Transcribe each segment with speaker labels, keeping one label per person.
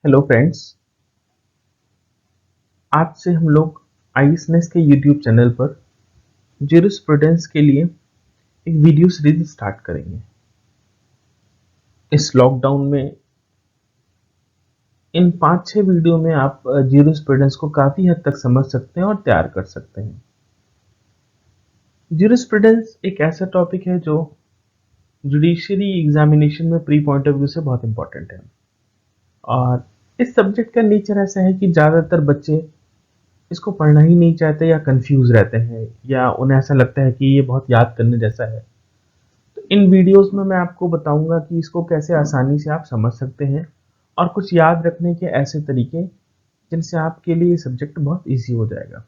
Speaker 1: Hello friends. आज से हम लोग आईएसनेस के यूट्यूब चैनल पर ज्यूरिस्प्रूडेंस के लिए एक वीडियो सीरीज स्टार्ट करेंगे। इस लॉकडाउन में इन 5-6 वीडियो में आप ज्यूरिस्प्रूडेंस को काफ़ी हद तक समझ सकते हैं और तैयार कर सकते हैं। ज्यूरिस्प्रूडेंस एक ऐसा टॉपिक है जो जुडिशरी एग्जामिनेशन में प्री पॉइंट ऑफ व्यू से बहुत इंपॉर्टेंट है। और इस सब्जेक्ट का नेचर ऐसा है कि ज़्यादातर बच्चे इसको पढ़ना ही नहीं चाहते या कंफ्यूज रहते हैं या उन्हें ऐसा लगता है कि ये बहुत याद करने जैसा है। तो इन वीडियोस में मैं आपको बताऊंगा कि इसको कैसे आसानी से आप समझ सकते हैं और कुछ याद रखने के ऐसे तरीके जिनसे आपके लिए ये सब्जेक्ट बहुत इजी हो जाएगा।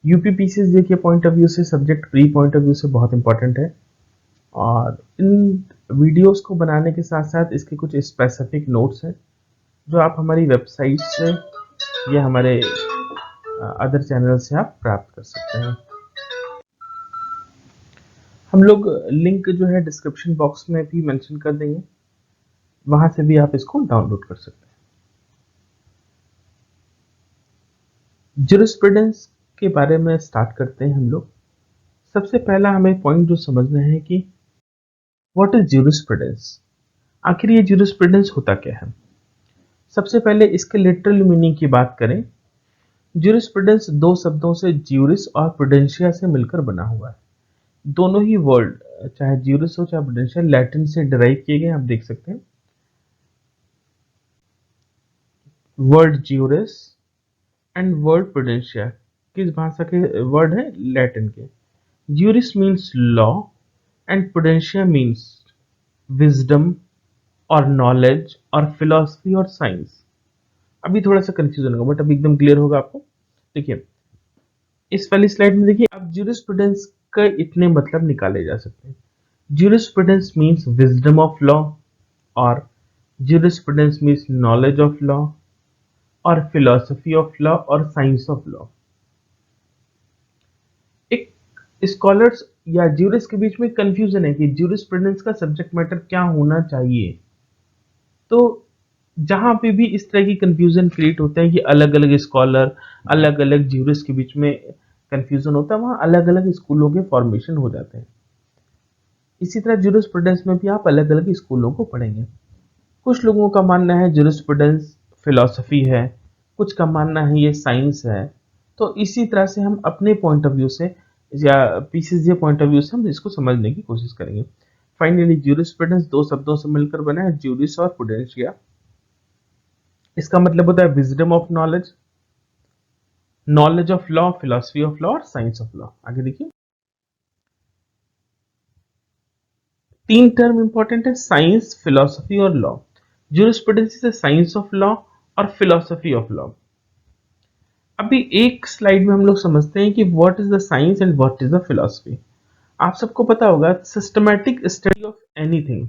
Speaker 1: यूपीपीसीएस के पॉइंट ऑफ व्यू से subject pre point of view से बहुत इंपॉर्टेंट है। और इन वीडियोस को बनाने के साथ साथ इसके कुछ स्पेसिफिक नोट्स हैं जो आप हमारी वेबसाइट से या हमारे अदर चैनल से आप प्राप्त कर सकते हैं। हम लोग लिंक जो है डिस्क्रिप्शन बॉक्स में भी मेंशन कर देंगे, वहां से भी आप इसको डाउनलोड कर सकते हैं। ज्यूरिस्प्रूडेंस के बारे में स्टार्ट करते हैं हम लोग। सबसे पहला हमें पॉइंट जो समझना है कि व्हाट इज ज्यूरिस्प्रूडेंस, आखिर ये ज्यूरिस्प्रूडेंस होता क्या है। सबसे पहले इसके लिटरल मीनिंग की बात करें, ज्यूरिस्प्रूडेंस दो शब्दों से ज्यूरिस और प्रूडेंशिया से मिलकर बना हुआ है। दोनों ही वर्ड, चाहे ज्यूरिस हो चाहे प्रूडेंशिया, लैटिन से डिराइव किए गए, आप देख सकते हैं। Word juris and word prudentia किस भाषा के वर्ड है? लैटिन के। Juris means law and prudentia means wisdom और नॉलेज और फिलॉसफी और साइंस। अभी थोड़ा सा कंफ्यूजन होगा बट अभी एकदम क्लियर होगा आपको। देखिए, इस वाली स्लाइड में देखिए, अब ज्यूरिस्प्रूडेंस का इतने मतलब निकाले जा सकते हैं। Jurisprudence means wisdom of law, और jurisprudence means knowledge of law, और फिलॉसफी ऑफ लॉ, और साइंस ऑफ लॉ। एक स्कॉलर्स या ज्यूरिस्ट के बीच में कंफ्यूजन है कि ज्यूरिस्प्रूडेंस का सब्जेक्ट मैटर क्या होना चाहिए। तो जहां पे भी इस तरह की कंफ्यूजन क्रिएट होता है कि अलग अलग स्कॉलर, अलग अलग ज्यूरिस्ट के बीच में कंफ्यूजन होता है, वहां अलग अलग स्कूलों के फॉर्मेशन हो जाते हैं। इसी तरह ज्यूरिस्प्रूडेंस में भी आप अलग अलग स्कूलों को पढ़ेंगे। कुछ लोगों का मानना है ज्यूरिस्प्रूडेंस फिलॉसफी है, कुछ का मानना है ये साइंस है। तो इसी तरह से हम अपने पॉइंट ऑफ व्यू से या पीसीजे पॉइंट ऑफ व्यू से हम इसको समझने की कोशिश करेंगे। फाइनली ज्यूरिस्प्रूडेंस दो शब्दों से मिलकर बना है, ज्यूरिस और प्रूडेंशिया। इसका मतलब होता है wisdom of knowledge, knowledge of law, philosophy of law और साइंस ऑफ लॉ। आगे देखिए, तीन टर्म इंपॉर्टेंट है, साइंस, फिलॉसफी और law. Jurisprudence is science of law और फिलॉसफी ऑफ लॉ। अभी एक स्लाइड में हम लोग समझते हैं कि what is the science and what is the philosophy. आप सबको पता होगा, systematic study of anything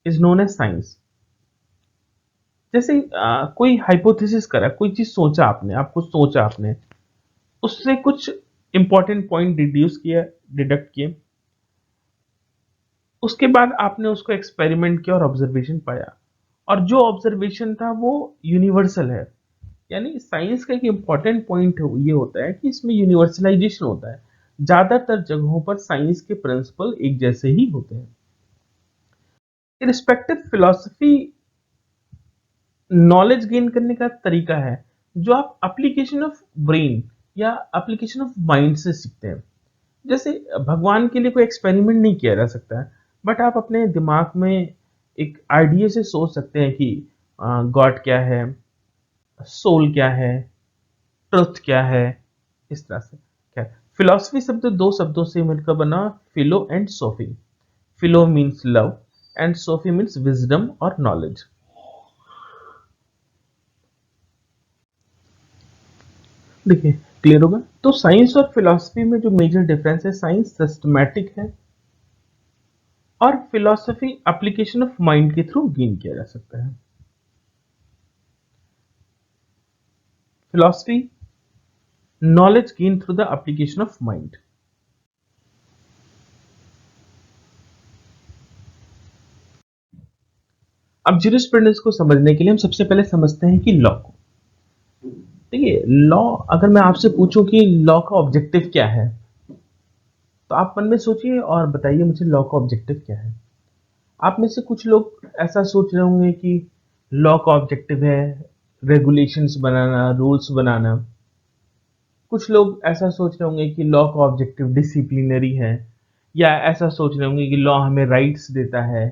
Speaker 1: is known as science. जैसे कोई हाइपोथेसिस करा, कोई चीज सोचा आपने, आप कुछ सोचा आपने, उससे कुछ इंपॉर्टेंट पॉइंट डिड्यूस किया, डिडक्ट किए, उसके बाद आपने उसको एक्सपेरिमेंट किया और ऑब्जर्वेशन पाया, और जो ऑब्जर्वेशन था वो यूनिवर्सल है। यानी साइंस का एक इंपॉर्टेंट पॉइंट ये होता है कि इसमें यूनिवर्सलाइजेशन होता है। ज्यादातर जगहों पर साइंस के प्रिंसिपल एक जैसे ही होते हैं। रिस्पेक्टिव फिलॉसफी नॉलेज गेन करने का तरीका है जो आप एप्लीकेशन ऑफ ब्रेन या एप्लीकेशन ऑफ माइंड से सीखते हैं। जैसे भगवान के लिए कोई एक्सपेरिमेंट नहीं किया जा सकता है, बट आप अपने दिमाग में एक आइडिया से सोच सकते हैं कि गॉड क्या है, सोल क्या है, ट्रुथ क्या है। इस तरह से क्या है। फिलॉसफी शब्द दो शब्दों से मिलकर बना, philo and sophy. Philo means love and sophy means wisdom और नॉलेज। देखिए, क्लियर होगा। तो साइंस और फिलॉसफी में जो मेजर डिफरेंस है, साइंस सिस्टमैटिक है और फिलॉसफी एप्लीकेशन ऑफ माइंड के थ्रू गेन किया जा सकता है। Philosophy knowledge gain through the application of mind. अब ज्यूरिस्प्रूडेंस को समझने के लिए हम सबसे पहले समझते हैं कि लॉ को। देखिए, लॉ, अगर मैं आपसे पूछूं कि लॉ का ऑब्जेक्टिव क्या है, तो आप मन में सोचिए और बताइए मुझे लॉ का ऑब्जेक्टिव क्या है। आप में से कुछ लोग ऐसा सोच रहे होंगे कि लॉ का ऑब्जेक्टिव है रेगुलेशंस बनाना, रूल्स बनाना। कुछ लोग ऐसा सोच रहे होंगे कि लॉ का ऑब्जेक्टिव डिसिप्लिनरी है, या ऐसा सोच रहे होंगे कि लॉ हमें राइट्स देता है,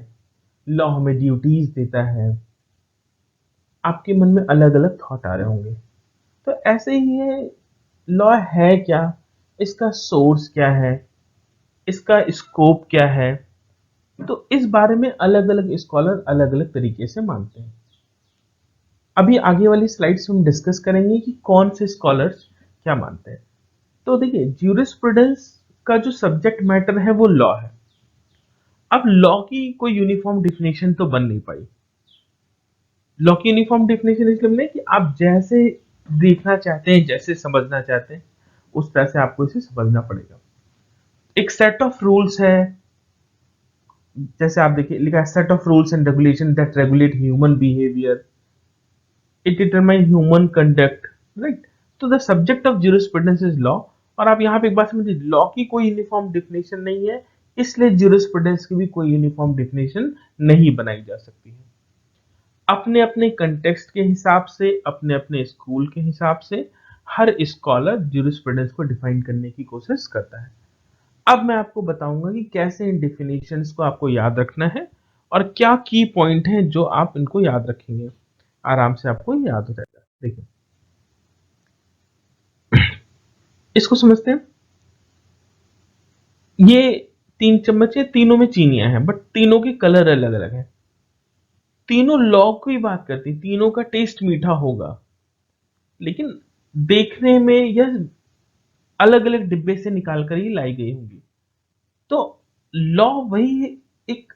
Speaker 1: लॉ हमें ड्यूटीज देता है। आपके मन में अलग अलग थॉट आ रहे होंगे। तो ऐसे ही है, लॉ है क्या, इसका सोर्स क्या है, इसका स्कोप क्या है, तो इस बारे में अलग अलग स्कॉलर अलग अलग तरीके से मानते हैं। अभी आगे वाली स्लाइड्स में हम डिस्कस करेंगे कि कौन से स्कॉलर्स क्या मानते हैं। तो देखिए, ज्यूरिस्प्रूडेंस का जो सब्जेक्ट मैटर है वो लॉ है। अब लॉ की कोई यूनिफॉर्म डिफिनेशन तो बन नहीं पाई। लॉ की यूनिफॉर्म डिफिनेशन इसलिए नहीं कि आप जैसे देखना चाहते हैं, जैसे समझना चाहते हैं, उस तरह से आपको इसे समझना पड़ेगा। एक सेट ऑफ रूल्स है, जैसे आप देखिए लिखा है set of rules and regulation that regulate human behaviour, it determine human conduct, right. तो the subject of jurisprudence is law. और आप यहाँ पे एक बात समझिए, लॉ की कोई यूनिफॉर्म डिफिनेशन नहीं है, इसलिए ज्यूरिस्प्रूडेंस की भी कोई यूनिफॉर्म डिफिनेशन नहीं बनाई जा सकती है। अपने अपने कंटेक्स्ट के हिसाब से, अपने अपने स्कूल के हिसाब से हर स्कॉलर ज्यूरिस्प्रूडेंस को डिफाइन करने की कोशिश करता है। अब मैं आपको बताऊंगा कि कैसे इन डिफिनेशंस को आपको याद रखना है और क्या की पॉइंट है जो आप इनको याद रखेंगे, आराम से आपको याद हो जाएगा। देखिए, इसको समझते हैं। ये 3 चम्मच है, तीनों में चीनियां हैं, बट तीनों के कलर अलग अलग हैं। तीनों लौ की बात करती, तीनों का टेस्ट मीठा होगा, लेकिन देखने में यह अलग अलग डिब्बे से निकाल कर ही लाई गई होंगी। तो लॉ वही एक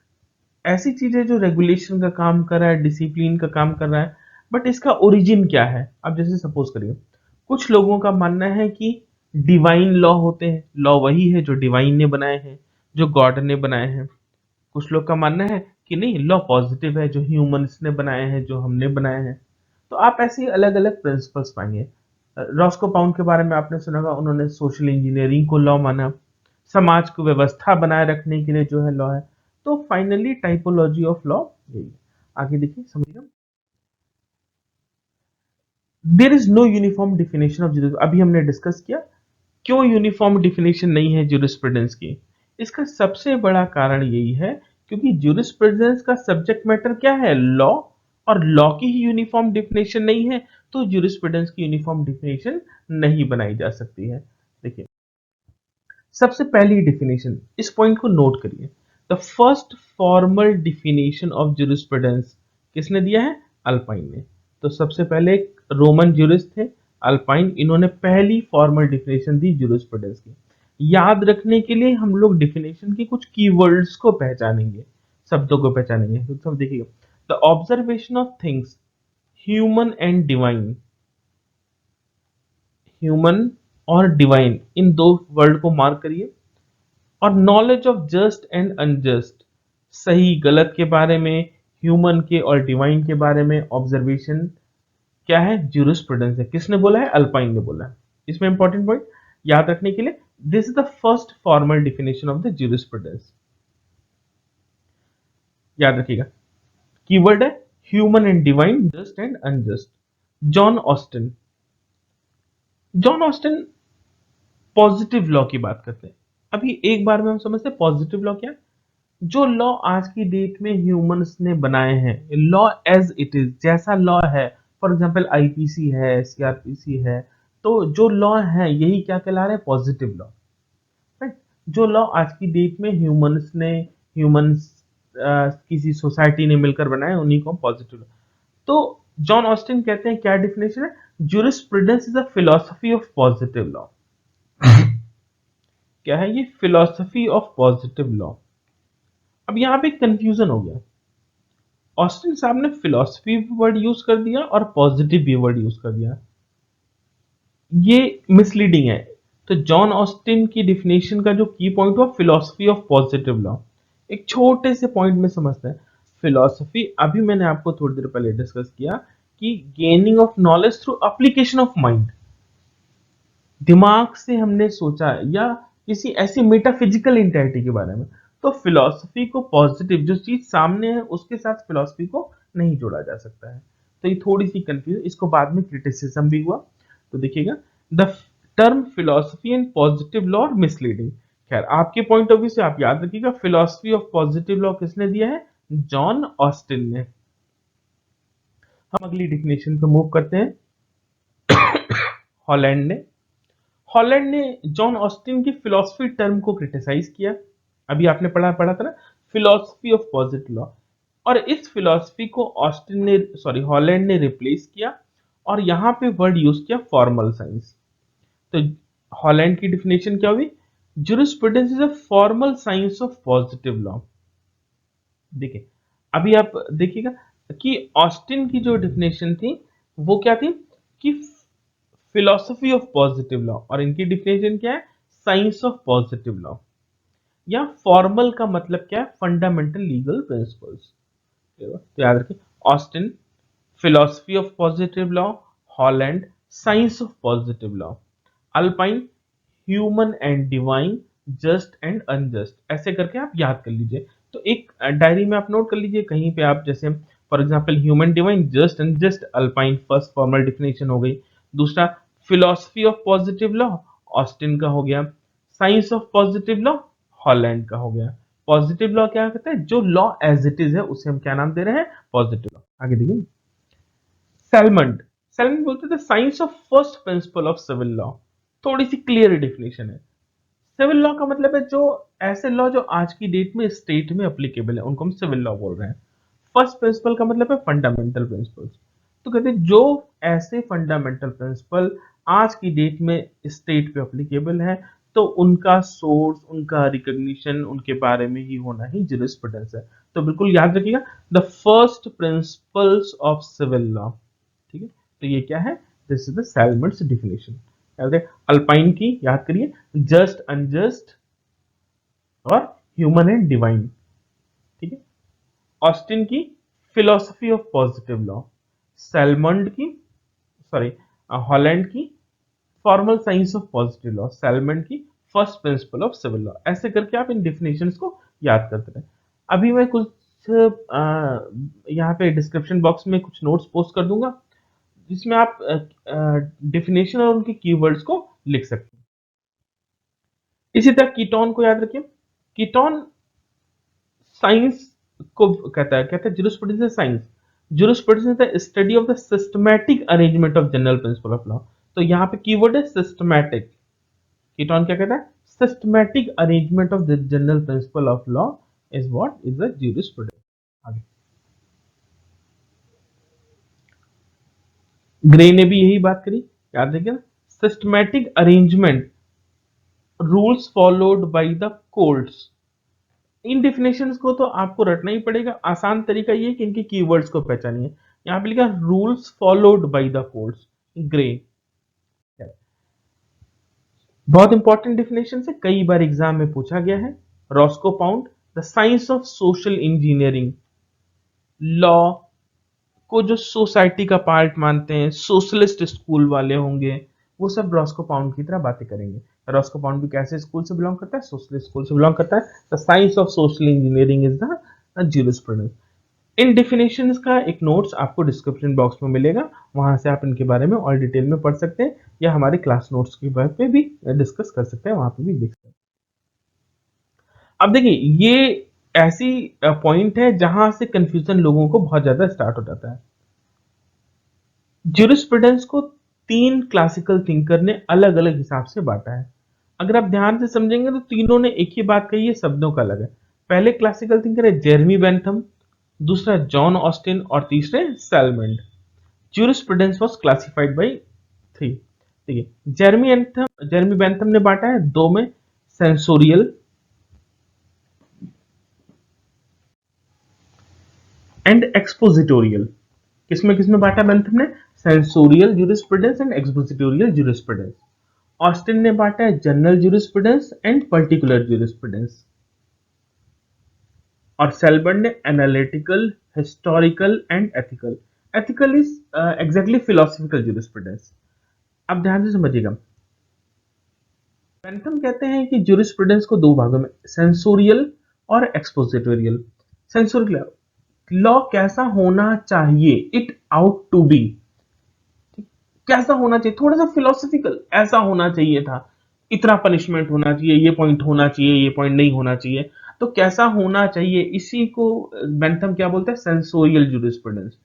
Speaker 1: ऐसी चीज है जो रेगुलेशन का काम कर रहा है, डिसिप्लिन का काम कर रहा है, बट इसका ओरिजिन क्या है। अब जैसे सपोज करिए, कुछ लोगों का मानना है कि डिवाइन लॉ होते हैं, लॉ वही है जो डिवाइन ने बनाए हैं, जो गॉड ने बनाए हैं। कुछ लोग का मानना है कि नहीं, लॉ पॉजिटिव है, जो ह्यूमंस ने बनाए हैं, जो हमने बनाए हैं। तो आप ऐसे ही अलग अलग प्रिंसिपल्स पाएंगे। रॉस्को पाउंड के बारे में आपने सुना होगा, उन्होंने सोशल इंजीनियरिंग को लॉ माना, समाज को व्यवस्था बनाए रखने के लिए जो है लॉ है। तो फाइनली टाइपोलॉजी ऑफ लॉ यही है। आगे देखिए, समझिए। There is no uniform definition of juris, अभी हमने डिस्कस किया क्यों यूनिफॉर्म डिफिनेशन नहीं है ज्यूरिस्प्रूडेंस की। इसका सबसे बड़ा कारण यही है क्योंकि ज्यूरिस्प्रूडेंस का सब्जेक्ट मैटर क्या है, लॉ, और लॉ की ही यूनिफॉर्म डिफिनेशन नहीं है, तो ज्यूरिस्प्रूडेंस की यूनिफॉर्म डिफिनेशन नहीं बनाई जा सकती है। देखिए, सबसे पहली डिफिनेशन, इस पॉइंट को नोट करिए। The first formal definition of jurisprudence किसने दिया है, अल्पाइन ने। तो सबसे पहले एक रोमन ज्यूरिस्ट थे अल्पाइन, इन्होंने पहली फॉर्मल डिफिनेशन दी ज्यूरिस्प्रूडेंस की। याद रखने के लिए हम लोग डिफिनेशन के कुछ कीवर्ड्स को पहचानेंगे, शब्दों को पहचानेंगे। तो सब देखिएगा, the observation of things human and divine, human और डिवाइन, इन दो वर्ड को मार्क करिए। और knowledge of just and unjust, सही गलत के बारे में, ह्यूमन के और डिवाइन के बारे में ऑब्जर्वेशन क्या है, ज्यूरिस्प्रूडेंस है। किसने बोला है, अल्पाइन ने बोला है। इसमें इंपॉर्टेंट पॉइंट याद रखने के लिए, this is the first formal definition of the jurisprudence. याद रखिएगा, कीवर्ड है human and divine, just and unjust. John Austin, John Austin positive law की बात करते हैं। अभी एक बार में हम समझते हैं पॉजिटिव लॉ क्या है। जो लॉ आज की डेट में ह्यूमंस ने बनाए हैं, लॉ एज इट इज, जैसा लॉ है, फॉर एग्जांपल आईपीसी है, सीआरपीसी है, तो जो लॉ है यही क्या कहला रहे हैं, पॉजिटिव लॉ, राइट। जो लॉ आज की डेट में ह्यूमंस किसी सोसाइटी ने मिलकर बनाए, उन्हीं को पॉजिटिव लॉ। तो जॉन ऑस्टिन कहते हैं, क्या डिफिनेशन है, jurisprudence is a philosophy of positive law. क्या है ये, फिलोसफी ऑफ पॉजिटिव लॉ। अब यहां पे कंफ्यूजन हो गया, ऑस्टिन साहब ने फिलोसफी वर्ड यूज कर दिया और पॉजिटिव भी वर्ड यूज कर दिया, ये मिसलीडिंग है। तो जॉन ऑस्टिन की डिफिनेशन का जो की पॉइंट हुआ, फिलोसफी ऑफ पॉजिटिव लॉ। एक छोटे से पॉइंट में समझते हैं, फिलॉसफी, अभी मैंने आपको थोड़ी देर पहले डिस्कस किया कि gaining of knowledge through application of mind, दिमाग से हमने सोचा या किसी ऐसी मेटाफिजिकल इंटाइटी के बारे में। तो फिलॉसफी को पॉजिटिव जो चीज सामने है उसके साथ फिलॉसफी को नहीं जोड़ा जा सकता है। तो ये थोड़ी सी कंफ्यूज, इसको बाद में क्रिटिसिज्म भी हुआ। तो देखिएगा, the term philosophy and positive law misleading. खैर, आपके पॉइंट ऑफ व्यू से आप याद रखिएगा, फिलॉसफी ऑफ पॉजिटिव लॉ किसने दिया है? जॉन ऑस्टिन ने। हम अगली डिफिनेशन पे मूव करते हैं। हॉलैंड ने हॉलैंड ने जॉन ऑस्टिन की फिलॉसफी टर्म को क्रिटिसाइज किया। अभी आपने पढ़ा पढ़ा था ना, फिलॉसफी ऑफ पॉजिटिव लॉ। और इस फिलॉसफी को ऑस्टिन ने सॉरी हॉलैंड ने रिप्लेस किया और यहां पे वर्ड यूज किया फॉर्मल साइंस। तो हॉलैंड की डिफिनेशन क्या हुई? Jurisprudence is a formal science of positive law. देखिए, अभी आप देखिएगा कि ऑस्टिन की जो डिफिनेशन थी वो क्या थी कि फिलॉसफी ऑफ पॉजिटिव लॉ, और इनकी डिफिनेशन क्या है? Science of positive law. या फॉर्मल का मतलब क्या है? Fundamental legal principles. तो याद रखिए, Austin philosophy of positive law, Holland science of positive law, alpine human and divine, just and unjust. ऐसे करके आप याद कर लीजिए। तो एक डायरी में आप नोट कर लीजिए कहीं पे आप, जैसे for example human divine, just and just, alpine first formal definition हो गई। दूसरा philosophy of positive law Austin का हो गया, science of positive law Holland का हो गया। पॉजिटिव लॉ क्या कहते हैं? जो लॉ एज इट इज है उसे हम क्या नाम दे रहे हैं? Positive law. आगे देखिए, सैलमंड सैलमंड बोलते थे science of first principle of civil law. थोड़ी सी क्लियर डिफिनेशन है। सिविल लॉ का मतलब है जो ऐसे लॉ जो आज की डेट में स्टेट में एप्लीकेबल है उनको हम सिविल लॉ बोल रहे हैं। फर्स्ट प्रिंसिपल का मतलब है फंडामेंटल प्रिंसिपल्स। तो कहते हैं जो ऐसे फंडामेंटल प्रिंसिपल आज की डेट में स्टेट पे एप्लीकेबल है, तो उनका सोर्स, उनका रिकॉग्निशन, उनके बारे में ही होना ही ज्यूरिस्प्रूडेंस है। तो बिल्कुल याद रखिएगा, the first principles of civil law. ठीक है, तो ये क्या है? This is the Salmond's definition. Ulpian की याद करिए, जस्ट अनजस्ट और ह्यूमन एंड डिवाइन। ठीक है, ऑस्टिन की philosophy of positive law, Salmond की सॉरी हॉलैंड की formal science of positive law, Salmond की first principle of civil law. ऐसे करके आप इन डिफिनेशंस को याद करते रहे। अभी मैं कुछ यहाँ पे डिस्क्रिप्शन बॉक्स में कुछ नोट्स पोस्ट कर दूंगा जिसमें आप डिफिनेशन और उनके कीवर्ड्स को लिख सकते हैं। इसी तरह कीटोन को याद रखिए। कीटोन साइंस को कहता है jurisprudence science. Jurisprudence is the study of the systematic arrangement of general principle of law. तो यहाँ पे कीवर्ड है सिस्टमैटिक। कीटोन क्या कहता है? Systematic arrangement of the general principle of law is what is the jurisprudence. आगे grey ने भी यही बात करी, याद रखिए, systematic arrangement rules followed by the courts. In definitions को तो आपको रटना ही पड़ेगा। आसान तरीका ये है कि इनके कीवर्ड्स को पहचानिए। यहाँ पे लिखा rules followed by the courts, grey. बहुत इंपॉर्टेंट डिफिनेशन है, कई बार एग्जाम में पूछा गया है। Roscoe pound, the science of social engineering. Law को जो सोसाइटी का पार्ट मानते हैं, सोशलिस्ट स्कूल वाले होंगे, वो सब रॉस्को पाउंड की तरह बातें करेंगे। रॉस्को पाउंड भी कैसे स्कूल से बिलोंग करता है? सोशलिस्ट स्कूल से बिलोंग करता है। The science of social engineering is the jurisprudence. In definitions का एक नोट्स आपको डिस्क्रिप्शन बॉक्स में मिलेगा, वहां से आप इनके बारे में और डिटेल में पढ़ सकते हैं, या हमारे क्लास नोट्स के बारे पे भी डिस्कस कर सकते हैं, वहां पे भी देख सकते हैं। अब देखिए, ये ऐसी पॉइंट है जहां से कंफ्यूजन लोगों को बहुत ज्यादा स्टार्ट हो जाता है। ज्यूरिस्प्रूडेंस को तीन क्लासिकल थिंकर ने अलग अलग हिसाब से बांटा है। अगर आप ध्यान से समझेंगे तो तीनों ने एक ही बात कही है, शब्दों का अलग है। पहले क्लासिकल थिंकर है जेरमी बेंथम, दूसरा जॉन ऑस्टिन और तीसरे Salmond. Jurisprudence was classified by three. ठीक है, जेरमी बेंथम ने बांटा है दो में, सेंसोरियल एंड एक्सपोजिटोरियल। किसमें बांटा बेंथम ने? Censorial jurisprudence and expository jurisprudence. Austin ने बांटा है general jurisprudence and particular jurisprudence. और सेलबर्न ने analytical, historical and ethical. Ethical is exactly philosophical jurisprudence. अब ध्यान से समझिएगा, बेंथम कहते हैं कि ज्यूरिस्प्रूडेंस को दो भागों में, सेंसोरियल और एक्सपोजिटोरियल। सेंसोरियल लॉ कैसा होना चाहिए, इट आउट टू बी, कैसा होना चाहिए, थोड़ा सा फिलोसफिकल ऐसा होना चाहिए था, इतना पनिशमेंट होना चाहिए, ये पॉइंट होना चाहिए, ये पॉइंट नहीं होना चाहिए, तो कैसा होना चाहिए, इसी को बेंथम क्या बोलते हैं, सेंसोरियल ज्यूरिस्प्रूडेंस।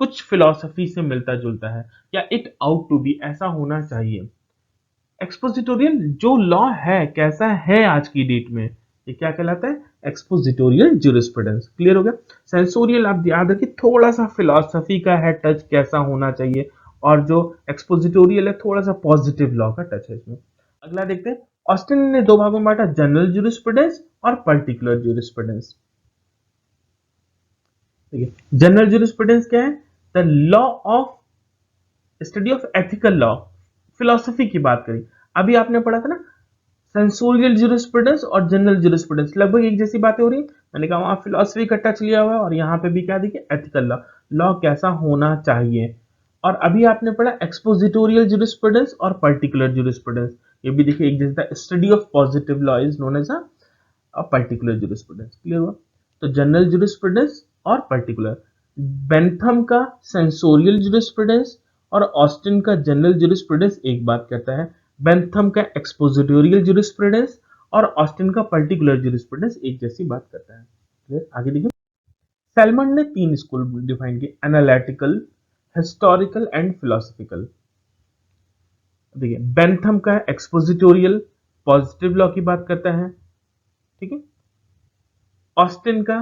Speaker 1: कुछ फिलोसफी से मिलता जुलता है, या इट आउट टू बी ऐसा होना चाहिए। एक्सपोजिटोरियल जो लॉ है कैसा है आज की डेट में, ये क्या कहलाता है, एक्सपोजिटोरियल ज्यूरिस्प्रूडेंस। क्लियर हो गया। सेंसोरियल आप याद रखिए, थोड़ा सा फिलोसफी का है टच, कैसा होना चाहिए, और जो एक्सपोजिटोरियल है थोड़ा सा पॉजिटिव लॉ का टच है इसमें। अगला देखते हैं, ऑस्टिन ने दो भागों में बांटा, जनरल ज्यूरिस्प्रूडेंस और पर्टिकुलर ज्यूरिस्प्रूडेंस। ठीक है, जनरल ज्यूरिस्प्रूडेंस क्या है, the law of study of ethical law, philosophy की बात करी। अभी आपने पढ़ा था ना, सेंसोरियल ज्यूरिस्प्रूडेंस और जनरल ज्यूरिस्प्रूडेंस लगभग एक जैसी बातें हो रही हैं। मैंने कहा वहां फिलोसफी का टच लिया हुआ है, और यहाँ पे भी क्या देखिए, एथिकल लॉ, लॉ कैसा होना चाहिए। और अभी आपने पढ़ा एक्सपोजिटोरियल ज्यूरिस्प्रूडेंस और पर्टिकुलर ज्यूरिस्प्रूडेंस, ये भी देखिए एक जैसा, study of positive law is known as a particular jurisprudence. Clear हुआ। तो जनरल ज्यूरिस्प्रूडेंस और पर्टिकुलर, बेंथम का सेंसोरियल ज्यूरिस्प्रूडेंस और ऑस्टिन का जनरल ज्यूरिस्प्रूडेंस एक बात कहता है, बेंथम का एक्सपोजिटोरियल ज्यूरिस्प्रूडेंस और ऑस्टिन का पर्टिकुलर ज्यूरिस्प्रूडेंस एक जैसी बात करता है। क्लियर, आगे देखिए, सैलमन ने तीन स्कूल डिफाइन किए, एनालिटिकल, हिस्टोरिकल एंड फिलोसफिकल। देखिए, बेंथम का एक्सपोजिटोरियल पॉजिटिव लॉ की बात करता है, ठीक है, ऑस्टिन का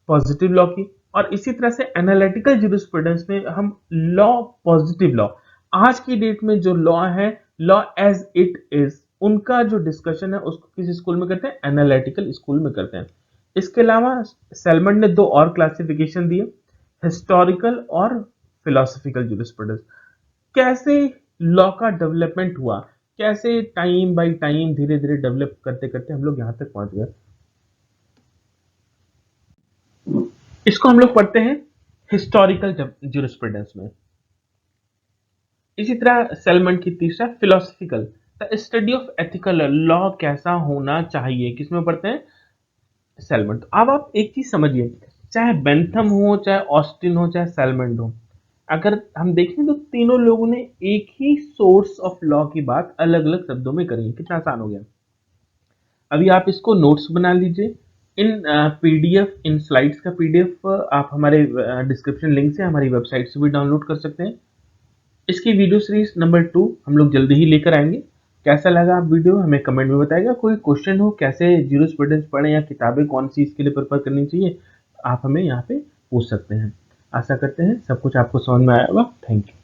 Speaker 1: पॉजिटिव लॉ की, और इसी तरह से एनालिटिकल ज्यूरिस्प्रूडेंस में हम लॉ, पॉजिटिव लॉ, आज की डेट में जो लॉ है, लॉ एज इट इज, उनका जो डिस्कशन है उसको किस स्कूल में करते हैं, एनालिटिकल स्कूल में करते हैं। इसके अलावा सेलमन ने दो और क्लासिफिकेशन दिए, हिस्टोरिकल और फिलोसफिकल ज्यूरिस्प्रूडेंस। कैसे लॉ का डेवलपमेंट हुआ, कैसे टाइम बाय टाइम धीरे धीरे डेवलप करते करते हम लोग यहां तक पहुंच गए, इसको हम लोग पढ़ते हैं हिस्टोरिकल ज्यूरिस्प्रूडेंस में। इसी तरह सेलमन की तीसरा philosophical, the study of ethical law कैसा होना चाहिए, किसमें पढ़ते हैं, सेलमन। तो अब आप एक चीज समझिए, चाहे बेंथम हो, चाहे ऑस्टिन हो, चाहे सेलमन हो, अगर हम देखें तो तीनों लोगों ने एक ही सोर्स ऑफ लॉ की बात अलग अलग शब्दों में करी है। कितना आसान हो गया। अभी आप इसको नोट्स बना लीजिए, इन पीडीएफ, इन स्लाइड्स का पीडीएफ आप हमारे डिस्क्रिप्शन लिंक से हमारी वेबसाइट से भी डाउनलोड कर सकते हैं। इसकी वीडियो सीरीज नंबर 2 हम लोग जल्दी ही लेकर आएंगे। कैसा लगा आप वीडियो हमें कमेंट में बताइएगा। कोई क्वेश्चन हो, कैसे ज्यूरिस्प्रूडेंस पढ़ें या किताबें कौन सी इसके लिए प्रेफर करनी चाहिए, आप हमें यहाँ पे पूछ सकते हैं। आशा करते हैं सब कुछ आपको समझ में आया होगा। Thank you.